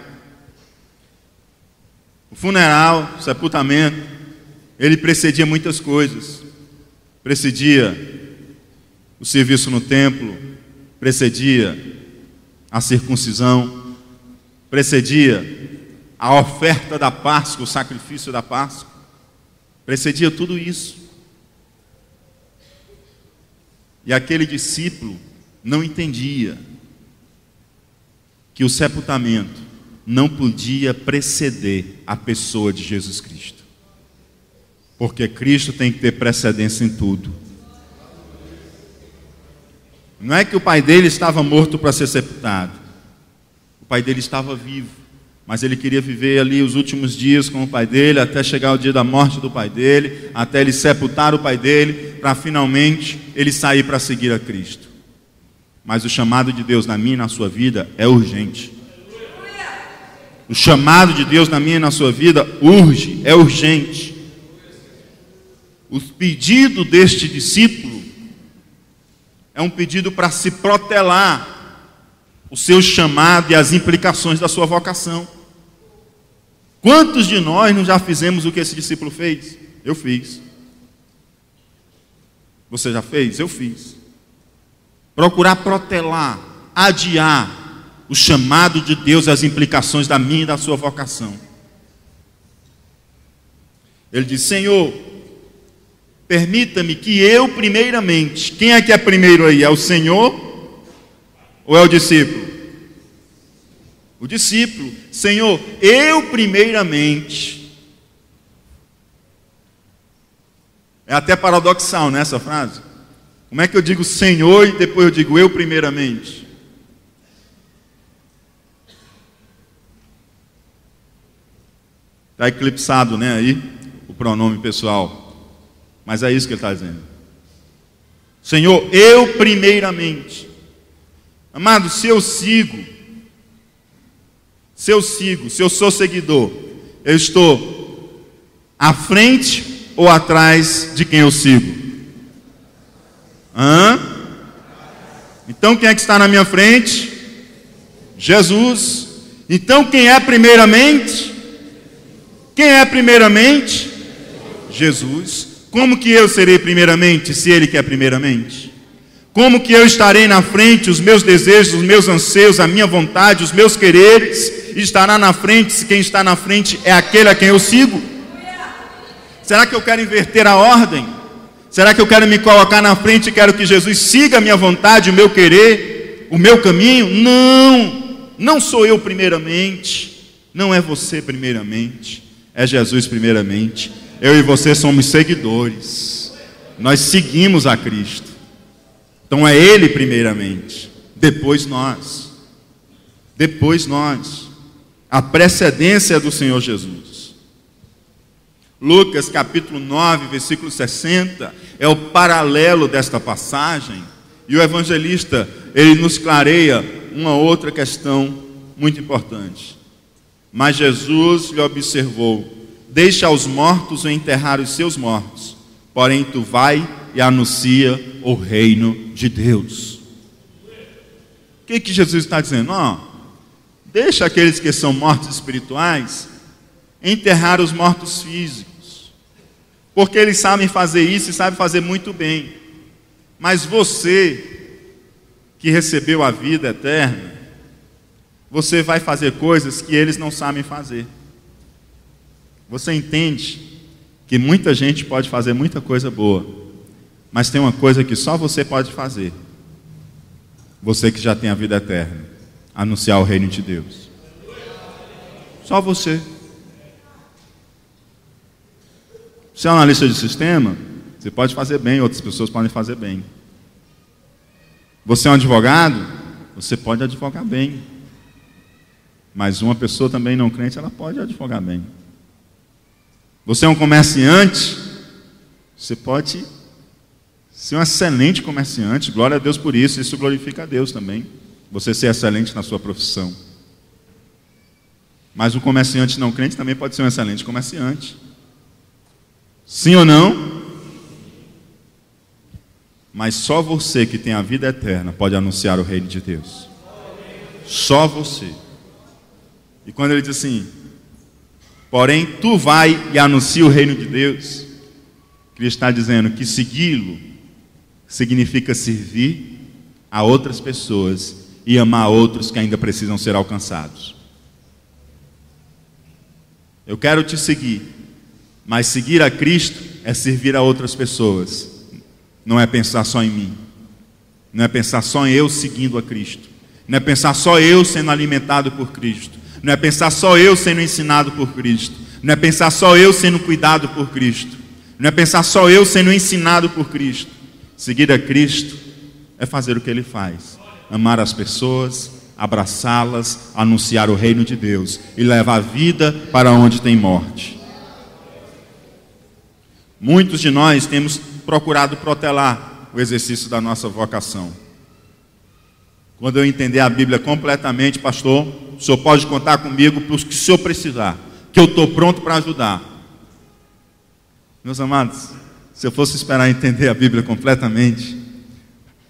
o funeral, o sepultamento, ele precedia muitas coisas. Precedia o serviço no templo, precedia a circuncisão, precedia a oferta da Páscoa, o sacrifício da Páscoa, precedia tudo isso. E aquele discípulo não entendia que o sepultamento não podia preceder a pessoa de Jesus Cristo, porque Cristo tem que ter precedência em tudo. Não é que o pai dele estava morto para ser sepultado. O pai dele estava vivo, mas ele queria viver ali os últimos dias com o pai dele, até chegar o dia da morte do pai dele, até ele sepultar o pai dele, para finalmente ele sair para seguir a Cristo. Mas o chamado de Deus na minha e na sua vida é urgente. O chamado de Deus na minha e na sua vida urge, é urgente. O pedido deste discípulo é um pedido para se protelar o seu chamado e as implicações da sua vocação. Quantos de nós não já fizemos o que esse discípulo fez? Eu fiz. Você já fez? Eu fiz. Procurar protelar, adiar o chamado de Deus e as implicações da minha e da sua vocação. Ele diz: Senhor, permita-me que eu primeiramente... Quem é que é primeiro aí? É o Senhor ou é o discípulo? O discípulo. Senhor, eu primeiramente... É até paradoxal, né, essa frase? Como é que eu digo Senhor e depois eu digo eu primeiramente? Está eclipsado, né, aí o pronome pessoal. Mas é isso que ele está dizendo. Senhor, eu primeiramente. Amado, se eu sigo Se eu sigo, se eu sou seguidor, eu estou à frente ou atrás de quem eu sigo? Então quem é que está na minha frente? Jesus. Então quem é primeiramente? Quem é primeiramente? Jesus. Como que eu serei primeiramente, se Ele quer primeiramente? Como que eu estarei na frente, os meus desejos, os meus anseios, a minha vontade, os meus quereres, estará na frente, se quem está na frente é aquele a quem eu sigo? Será que eu quero inverter a ordem? Será que eu quero me colocar na frente e quero que Jesus siga a minha vontade, o meu querer, o meu caminho? Não, não sou eu primeiramente, não é você primeiramente, é Jesus primeiramente. Eu e você somos seguidores, nós seguimos a Cristo. Então é Ele primeiramente, depois nós. Depois nós. A precedência é do Senhor Jesus. Lucas capítulo 9, versículo 60, é o paralelo desta passagem. E o evangelista, ele nos clareia uma outra questão muito importante. Mas Jesus lhe observou: deixa aos mortos enterrar os seus mortos, porém tu vai e anuncia o reino de Deus. O que Jesus está dizendo? Deixa aqueles que são mortos espirituais enterrar os mortos físicos, porque eles sabem fazer isso e sabem fazer muito bem. Mas você, que recebeu a vida eterna, você vai fazer coisas que eles não sabem fazer. Você entende que muita gente pode fazer muita coisa boa, mas tem uma coisa que só você pode fazer. Você que já tem a vida eterna, anunciar o reino de Deus. Só você. Você é um analista de sistema, você pode fazer bem, outras pessoas podem fazer bem. Você é um advogado, você pode advogar bem. Mas uma pessoa também não crente, ela pode advogar bem. Você é um comerciante, você pode ser um excelente comerciante, glória a Deus por isso, isso glorifica a Deus também, você ser excelente na sua profissão. Mas um comerciante não crente também pode ser um excelente comerciante. Sim ou não? Mas só você que tem a vida eterna pode anunciar o reino de Deus. Só você. E quando ele diz assim: porém tu vai e anuncia o reino de Deus, ele está dizendo que segui-lo significa servir a outras pessoas e amar outros que ainda precisam ser alcançados. Eu quero te seguir, mas seguir a Cristo é servir a outras pessoas. Não é pensar só em mim, não é pensar só em eu seguindo a Cristo, não é pensar só eu sendo alimentado por Cristo, não é pensar só eu sendo ensinado por Cristo, não é pensar só eu sendo cuidado por Cristo, não é pensar só eu sendo ensinado por Cristo. Seguir a Cristo é fazer o que Ele faz: amar as pessoas, abraçá-las, anunciar o reino de Deus e levar a vida para onde tem morte. Muitos de nós temos procurado protelar o exercício da nossa vocação. Quando eu entender a Bíblia completamente, pastor, o senhor pode contar comigo para o que o senhor precisar, que eu estou pronto para ajudar. Meus amados, se eu fosse esperar entender a Bíblia completamente,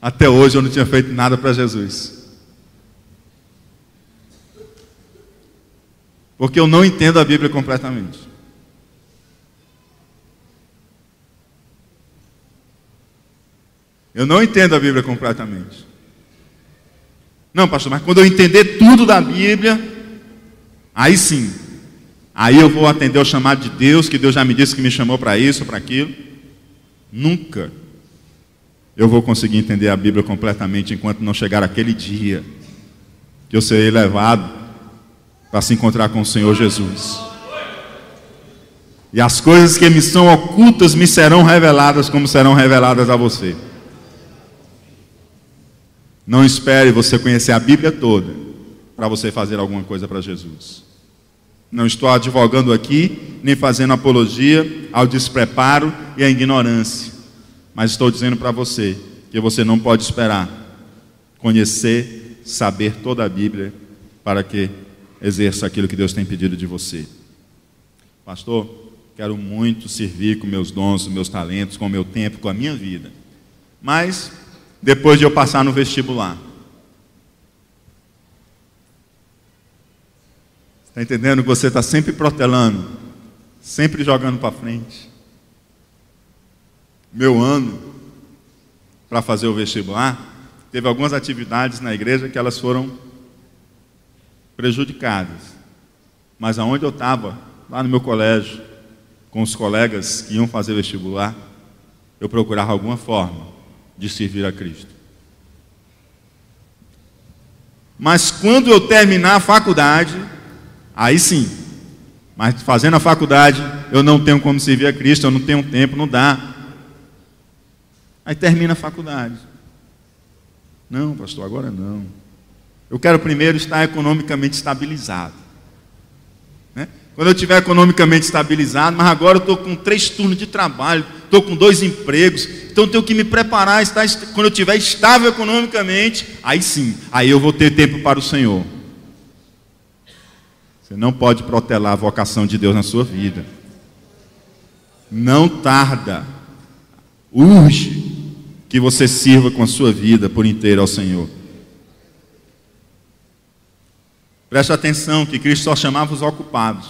até hoje eu não tinha feito nada para Jesus. Porque eu não entendo a Bíblia completamente. Eu não entendo a Bíblia completamente. Não, pastor, mas quando eu entender tudo da Bíblia, aí sim, aí eu vou atender o chamado de Deus, que Deus já me disse que me chamou para isso, para aquilo. Nunca eu vou conseguir entender a Bíblia completamente enquanto não chegar aquele dia que eu serei levado para se encontrar com o Senhor Jesus. E as coisas que me são ocultas me serão reveladas, como serão reveladas a você. Não espere você conhecer a Bíblia toda para você fazer alguma coisa para Jesus. Não estou advogando aqui, nem fazendo apologia ao despreparo e à ignorância. Mas estou dizendo para você que você não pode esperar conhecer, saber toda a Bíblia para que exerça aquilo que Deus tem pedido de você. Pastor, quero muito servir com meus dons, com meus talentos, com o meu tempo, com a minha vida. Mas, depois de eu passar no vestibular, está entendendo que você está sempre protelando, sempre jogando para frente? Meu ano, para fazer o vestibular, teve algumas atividades na igreja que elas foram prejudicadas. Mas aonde eu estava, lá no meu colégio, com os colegas que iam fazer vestibular, eu procurava alguma forma de servir a Cristo. Mas quando eu terminar a faculdade, aí sim, mas fazendo a faculdade, eu não tenho como servir a Cristo, eu não tenho tempo, não dá. Aí termina a faculdade. Não, pastor, agora não. Eu quero primeiro estar economicamente estabilizado, né? Quando eu estiver economicamente estabilizado, mas agora eu estou com 3 turnos de trabalho, estou com 2 empregos, então tenho que me preparar, quando eu estiver estável economicamente, aí sim, aí eu vou ter tempo para o Senhor. Você não pode protelar a vocação de Deus na sua vida. Não tarda, urge que você sirva com a sua vida por inteiro ao Senhor. Preste atenção que Cristo só chamava os ocupados.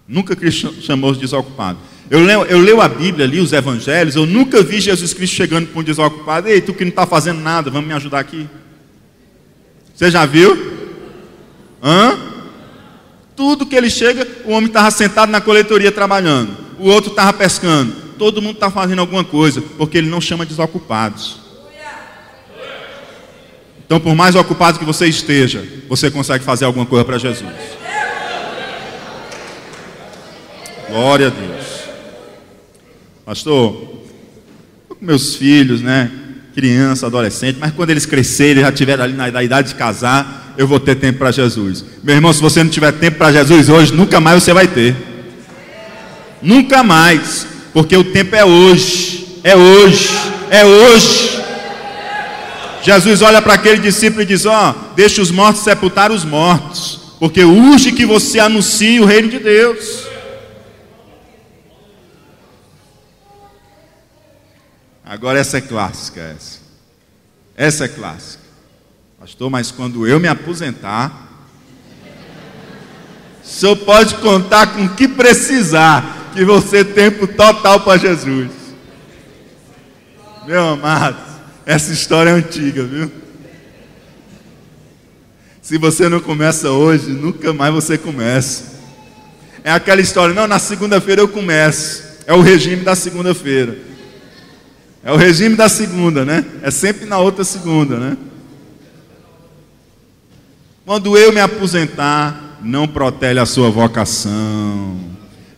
Nunca Cristo chamou os desocupados. Eu leio a Bíblia ali, os evangelhos, eu nunca vi Jesus Cristo chegando para um desocupado: ei, tu que não está fazendo nada, vamos me ajudar aqui. Você já viu? Tudo que ele chega, o homem estava sentado na coletoria trabalhando, o outro estava pescando, todo mundo está fazendo alguma coisa, porque ele não chama desocupados. Então, por mais ocupado que você esteja, você consegue fazer alguma coisa para Jesus. Glória a Deus. Pastor, estou com meus filhos, né? Criança, adolescente, mas quando eles crescerem, já estiverem ali na idade de casar, eu vou ter tempo para Jesus. Meu irmão, se você não tiver tempo para Jesus hoje, nunca mais você vai ter. Nunca mais, porque o tempo é hoje, é hoje, é hoje. Jesus olha para aquele discípulo e diz: deixa os mortos sepultar os mortos, porque urge que você anuncie o reino de Deus. Agora essa é clássica, essa é clássica. Pastor, mas quando eu me aposentar, o senhor pode contar com o que precisar, que você tem tempo total para Jesus. Meu amado, essa história é antiga, viu? Se você não começa hoje, nunca mais você começa. É aquela história: não, na segunda-feira eu começo. É o regime da segunda-feira. É o regime da segunda, né? É sempre na outra segunda, né? Quando eu me aposentar, não protele a sua vocação,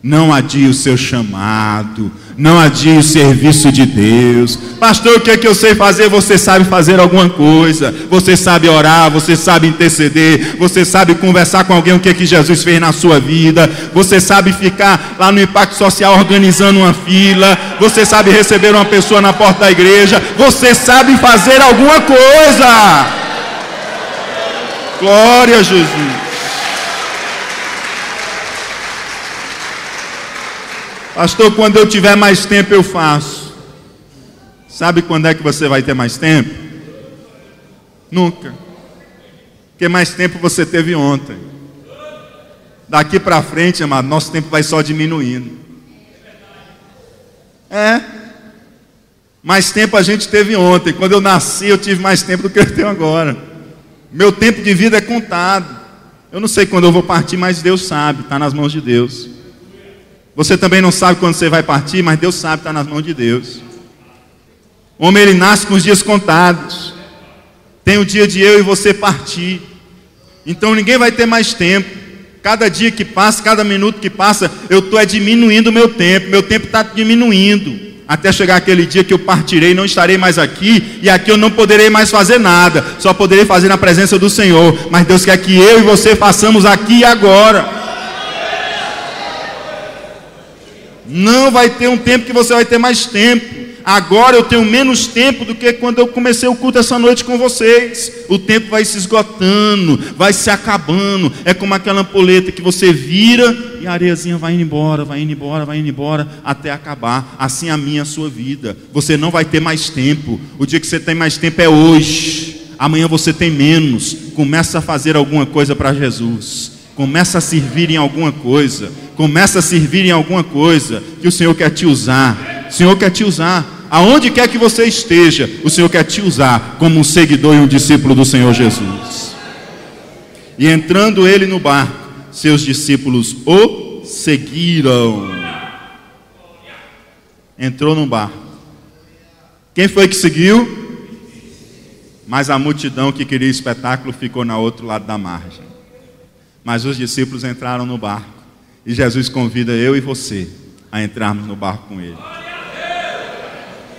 não adie o seu chamado, não adie o serviço de Deus. Pastor, o que é que eu sei fazer? Você sabe fazer alguma coisa, você sabe orar, você sabe interceder, você sabe conversar com alguém o que é que Jesus fez na sua vida, você sabe ficar lá no Impacto Social organizando uma fila, você sabe receber uma pessoa na porta da igreja, você sabe fazer alguma coisa. Glória a Jesus. Pastor, quando eu tiver mais tempo eu faço. Sabe quando é que você vai ter mais tempo? Nunca. Porque mais tempo você teve ontem. Daqui para frente, amado, nosso tempo vai só diminuindo. Mais tempo a gente teve ontem. Quando eu nasci eu tive mais tempo do que eu tenho agora. Meu tempo de vida é contado. Eu não sei quando eu vou partir, mas Deus sabe, está nas mãos de Deus. Você também não sabe quando você vai partir, mas Deus sabe, está nas mãos de Deus. O homem, ele nasce com os dias contados. Tem o dia de eu e você partir. Então ninguém vai ter mais tempo. Cada dia que passa, cada minuto que passa, eu estou diminuindo o meu tempo. Meu tempo está diminuindo. Até chegar aquele dia que eu partirei, não estarei mais aqui. E aqui eu não poderei mais fazer nada. Só poderei fazer na presença do Senhor. Mas Deus quer que eu e você façamos aqui e agora. Não vai ter um tempo que você vai ter mais tempo. agora eu tenho menos tempo do que quando eu comecei o culto essa noite com vocês. O tempo vai se esgotando, vai se acabando. É como aquela ampulheta que você vira e a areiazinha vai indo embora, vai indo embora, vai indo embora, até acabar. Assim a minha, a sua vida. Você não vai ter mais tempo. O dia que você tem mais tempo é hoje. Amanhã você tem menos. Começa a fazer alguma coisa para Jesus. Começa a servir em alguma coisa. Começa a servir em alguma coisa que o Senhor quer te usar. O Senhor quer te usar. Aonde quer que você esteja, o Senhor quer te usar como um seguidor e um discípulo do Senhor Jesus. E entrando ele no barco, seus discípulos o seguiram. Entrou no barco. Quem foi que seguiu? Mas a multidão que queria espetáculo ficou no outro lado da margem. Mas os discípulos entraram no barco. E Jesus convida eu e você a entrarmos no barco com ele.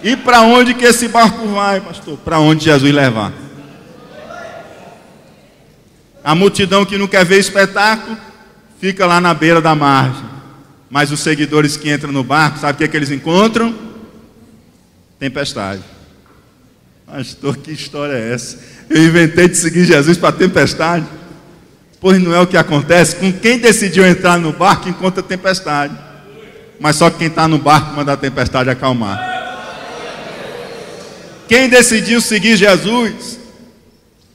E para onde que esse barco vai, pastor? Para onde Jesus levar. A multidão que não quer ver espetáculo fica lá na beira da margem. Mas os seguidores que entram no barco, sabe o que é que eles encontram? Tempestade. Pastor, que história é essa? Eu inventei de seguir Jesus para tempestade? Pois não é o que acontece. Com quem decidiu entrar no barco encontra tempestade. Mas só quem está no barco manda a tempestade acalmar. Quem decidiu seguir Jesus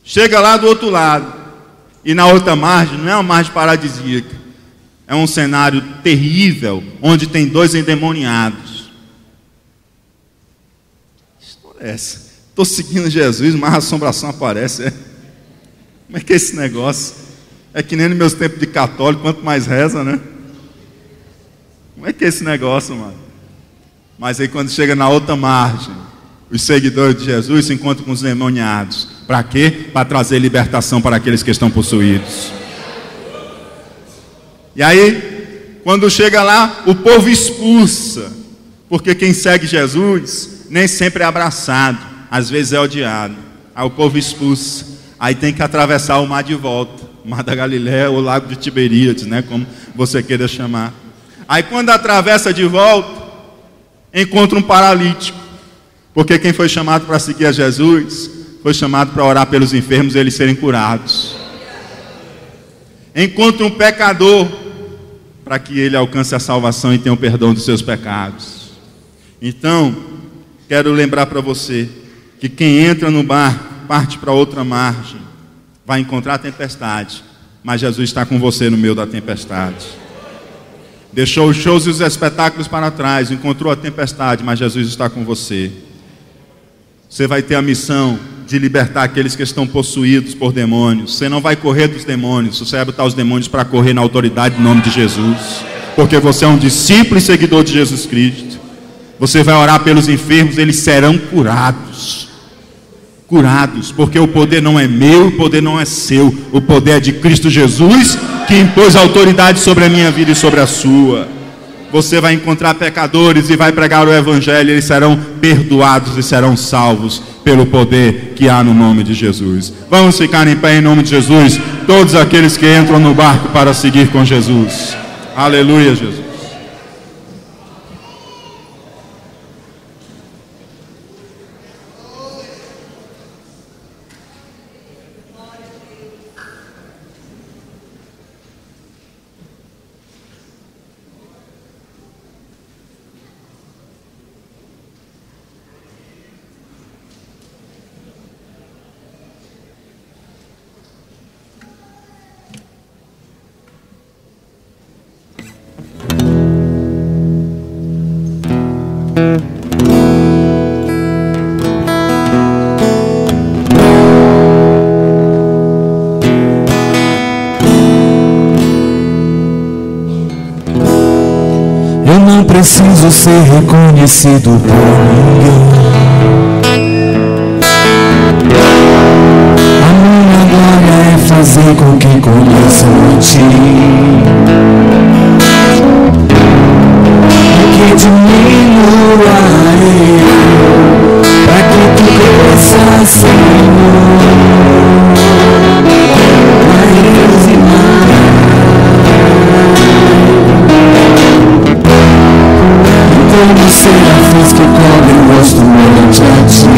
chega lá do outro lado. E na outra margem, não é uma margem paradisíaca, é um cenário terrível, onde tem 2 endemoniados. Que história é essa? Estou seguindo Jesus, mas a assombração aparece. Como é que é esse negócio? É que nem nos meus tempos de católico, quanto mais reza, né? Como é que é esse negócio, mano? Mas aí quando chega na outra margem, os seguidores de Jesus se encontram com os endemoniados. Para quê? Para trazer libertação para aqueles que estão possuídos. E aí, quando chega lá, o povo expulsa. Porque quem segue Jesus nem sempre é abraçado, às vezes é odiado. Aí o povo expulsa. Aí tem que atravessar o mar de volta, o mar da Galileia ou o lago de Tiberíades, né? Como você queira chamar. Aí quando atravessa de volta, encontra um paralítico. Porque quem foi chamado para seguir a Jesus foi chamado para orar pelos enfermos e eles serem curados. Encontra um pecador para que ele alcance a salvação e tenha o perdão dos seus pecados. Então, quero lembrar para você que quem entra no barco, parte para outra margem, vai encontrar a tempestade, mas Jesus está com você no meio da tempestade. Deixou os shows e os espetáculos para trás, encontrou a tempestade, mas Jesus está com você. Você vai ter a missão de libertar aqueles que estão possuídos por demônios. Você não vai correr dos demônios, você vai botar os demônios para correr na autoridade em nome de Jesus, porque você é um discípulo e seguidor de Jesus Cristo. Você vai orar pelos enfermos, eles serão curados. Curados, porque o poder não é meu, o poder não é seu, o poder é de Cristo Jesus, que impôs autoridade sobre a minha vida e sobre a sua. Você vai encontrar pecadores e vai pregar o Evangelho, eles serão perdoados e serão salvos pelo poder que há no nome de Jesus. Vamos ficar em pé em nome de Jesus, todos aqueles que entram no barco para seguir com Jesus. Aleluia, Jesus. Não preciso ser reconhecido por ninguém. A minha glória é fazer com que conheçam ti. E que diminua eu, para que tu cresças, Senhor. Mais e mais. Como serafins que cobrem rosto ante a ti.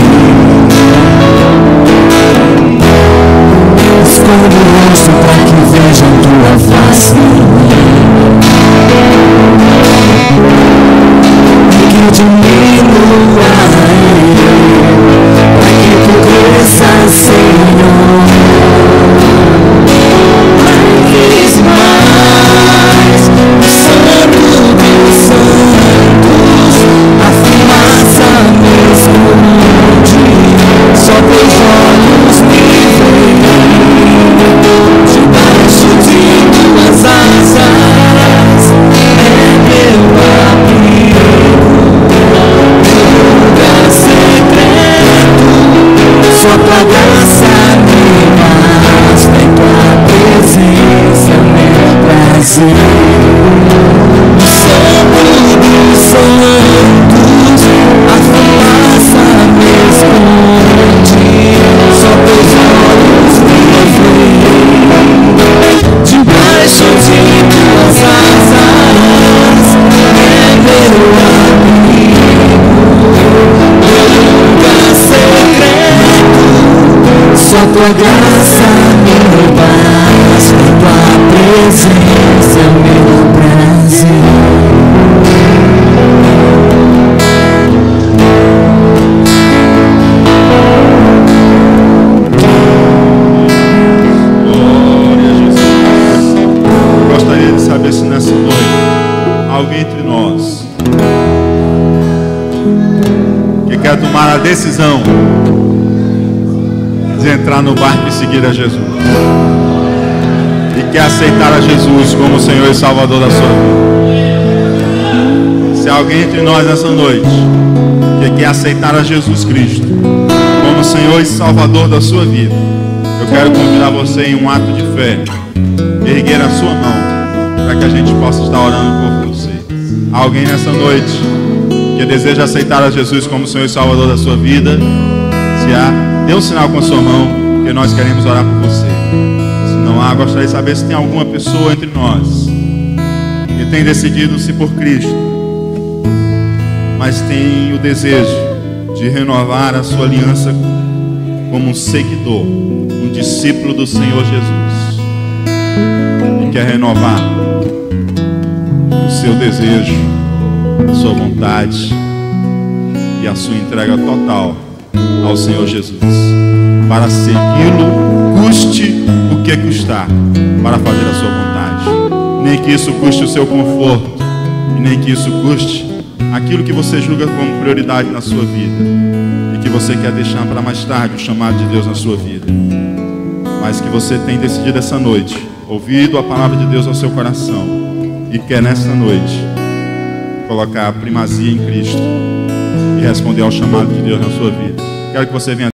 Esconde o rosto para que vejam tua face em mim. E que diminua para que tu cresças, Senhor. Mais, mais, Santo dos Santos, a fumaça me esconde, só teus olhos me veem, debaixo de tuas asas, é meu abrigo, meu lugar secreto, só tua graça me basta, em tua presença meu prazer. Santo dos Santos, a fumaça me esconde, só teus olhos me veem, debaixo de tuas asas, é meu abrigo, meu lugar secreto, só tua graça me basta, em tua presença meu prazer. Gostaria de saber se nessa noite alguém entre nós que quer tomar a decisão de entrar no barco e seguir a Jesus, e quer aceitar a Jesus como Senhor e Salvador da sua vida. Se alguém entre nós nessa noite que quer aceitar a Jesus Cristo como Senhor e Salvador da sua vida, eu quero convidar você em um ato de fé, erguer a sua mão, para que a gente possa estar orando por você. Alguém nessa noite que deseja aceitar a Jesus como Senhor e Salvador da sua vida, se há, dê um sinal com a sua mão, que nós queremos orar por você. Se não há, gostaria de saber se tem alguma pessoa entre nós que tem decidido-se por Cristo, mas tem o desejo de renovar a sua aliança como um seguidor, um discípulo do Senhor Jesus, e quer renovar o seu desejo, a sua vontade e a sua entrega total ao Senhor Jesus, para segui-lo, custe o que custar, para fazer a sua vontade, nem que isso custe o seu conforto, e nem que isso custe aquilo que você julga como prioridade na sua vida, e que você quer deixar para mais tarde o chamado de Deus na sua vida, mas que você tem decidido essa noite, ouvido a palavra de Deus ao seu coração, e quer nessa noite colocar a primazia em Cristo e responder ao chamado de Deus na sua vida. Quero que você venha